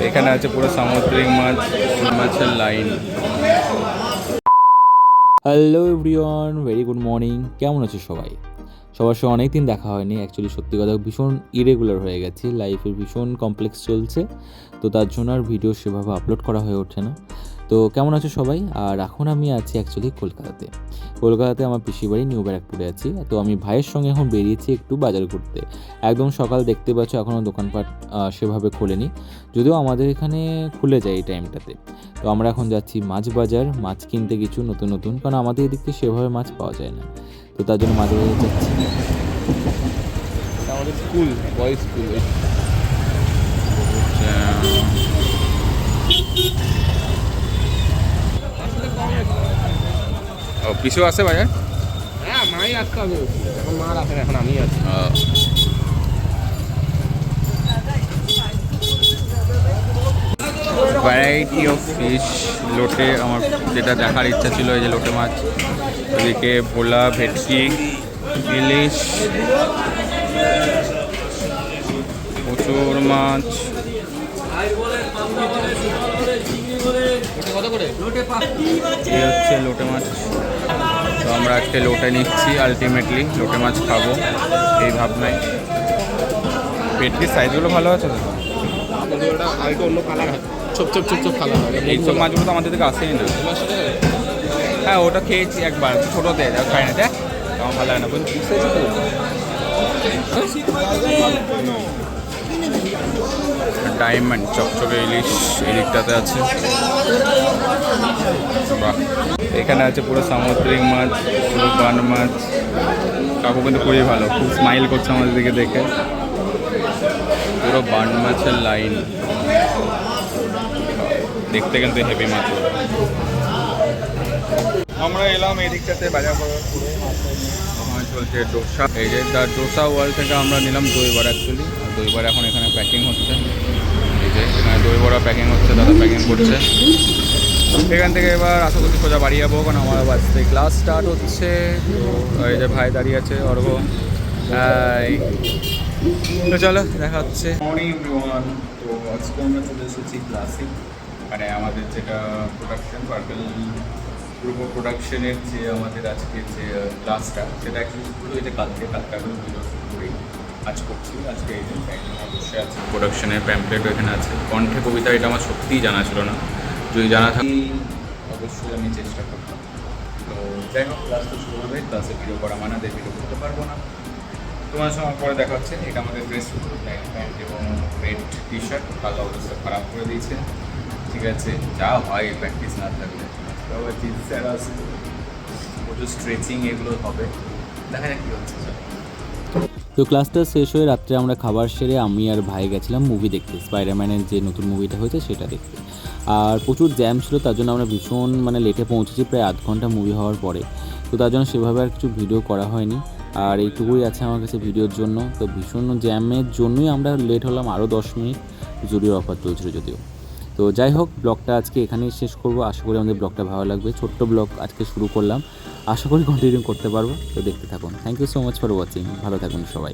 এখানে আছে পুরো সামুদ্রিক মাছ, মাছের line. Hello everyone, very good morning. কেমন আছে সবাই? সবার সঙ্গে অনেক দিন দেখা হয়নি। অ্যাকচুয়ালি সত্যি কথা ভীষণ ইরেগুলার হয়ে গেছি, লাইফের ভীষণ কমপ্লেক্স চলছে, তো তার জন্য আর ভিডিও সেভাবে আপলোড করা হয়ে ওঠে না। তো কেমন আছো সবাই? আর এখন আমি আছি অ্যাকচুয়ালি কলকাতাতে আমার পিসির বাড়ি নিউ ব্যারাকপুরে আছি। তো আমি ভাইয়ের সঙ্গে এখন বেরিয়েছি একটু বাজার করতে। একদম সকাল, দেখতে পাচ্ছ এখনও দোকানপাট সেভাবে খোলেনি, যদিও আমাদের এখানে খুলে যায় এই টাইমটাতে। তো আমরা এখন যাচ্ছি মাছ বাজার, মাছ কিনতে কিছু নতুন, কারণ আমাদের এদিক থেকে সেভাবে মাছ পাওয়া যায় না, তো তার জন্য মাছ বাজারে যাচ্ছি। আমাদের স্কুল, বয়েজ স্কুল। ও পিছু আছে বাজার? হ্যাঁ, মাই আসতে হবে। এখন মা রাখে না, এখন আমি আছি। ভ্যারাইটি অফ ফিশ, লোটে আমার যেটা দেখার ইচ্ছা ছিল, এই যে লোটে মাছ, ওদিকে ভোলা, ভেটকি, ইলিশ, প্রচুর মাছ। এই হচ্ছে লোটে মাছ। তো আমরা আজকে লোটে নিচ্ছি, আলটিমেটলি লোটে মাছ খাবো এই ভাবনায়। ভেটকির সাইজগুলো ভালো আছে তো? আরেকটু অন্য কালার হয়, ছোপ কালার হয়। এইসব মাছগুলো তো আমাদের দিকে আসেই না। হ্যাঁ, ওটা খেয়েছি একবার ছোটোতে, খাই না, দেখ আমার ভালো লাগে না, বুঝলি? ডায়মন্ড চকচকে ইলিশ এই দিকটাতে আছে। বাহ, এখানে আছে পুরো সামুদ্রিক মাছ, পুরো বান মাছ। কাকু কিন্তু খুবই ভালো, খুব স্মাইল করছে আমাদের দিকে দেখে। পুরো বান মাছের লাইন, দেখতে কিন্তু হেভি মাছ। আমরা এলাম এই দিকটাতে বাজার করার পরে। চলছে ডোসা, এই যে ডোসা ওয়াল থেকে আমরা নিলাম দই বড়া। অ্যাকচুয়ালি দই বড়া এখন এখানে প্যাকিং হচ্ছে, এই যে এখানে দই বড়া প্যাকিং হচ্ছে, দাদা প্যাকিং করছে। এখান থেকে এবার আশা করছি সোজা বাড়ি যাবো, কারণ আমার বাড়িতে ক্লাস স্টার্ট হচ্ছে। তো এই যে ভাই দাঁড়িয়ে আছে, অর্ঘ। তো চলো দেখা হচ্ছে। Morning everyone. তো আজকে আমরা চলে এসেছি ক্লাসিক, মানে আমাদের যেটা প্রোডাকশন, পার্পেল গ্রুপ অফ প্রোডাকশনের যে আমাদের আজকে যে ক্লাসটা, সেটা অ্যাকচুয়ালি শুরু হয়েছে কালকে ভিডিও শুরু করেই আজ করছি। আজকে এই যে অবশ্যই আছে প্রোডাকশনের প্যাম্পলেটও এখানে আছে, কণ্ঠে কবিতা। এটা আমার সত্যিই জানা ছিল না, যদি জানা থাকে অবশ্যই আমি চেষ্টা করতাম। তো যাই হোক, ক্লাস তো শুরু হবে, ক্লাসে ভিডিও করা মানাদের ভিডিও করতে পারবো না। তোমার সঙ্গে পরে দেখা হচ্ছে। এটা আমাদের ড্রেস, ব্ল্যাক প্যান্ট এবং রেড টি শার্ট। কালো অবস্থা খারাপ করে দিয়েছে, ঠিক আছে, যা হয় প্র্যাকটিস না থাকলে। আবার জিন্স স্যার আছে, প্রচুর স্ট্রেচিং এগুলো হবে, দেখা যাক কী হচ্ছে। তো ক্লাসটা শেষ হয়ে রাত্রে আমরা খাবার সেরে আমি আর ভাই গেছিলাম মুভি দেখতে, স্পাইডারম্যানের যে নতুন মুভিটা হয়েছে সেটা দেখতে। আর প্রচুর জ্যাম ছিল, তার জন্য আমরা ভীষণ লেটে পৌঁছেছি, প্রায় আধ ঘন্টা মুভি হওয়ার পরে। তো তার জন্য সেভাবে আর কিছু ভিডিও করা হয়নি, আর এইটুকুই আছে আমার কাছে ভিডিওর জন্য। তো ভীষণ জ্যামের জন্যই আমরা লেট হলাম আরও 10 মিনিট, জুডিওর অফার চলছিল যদিও। তো যাই হোক, ব্লগটা আজকে এখানেই শেষ করবো। আশা করি আমাদের ব্লগটা ভালো লাগবে। ছোট্ট ব্লগ আজকে শুরু করলাম, আশা করি কন্টিনিউ করতে পারবো। তো দেখতে থাকুন। Thank you so much for watching. ভালো থাকুন সবাই।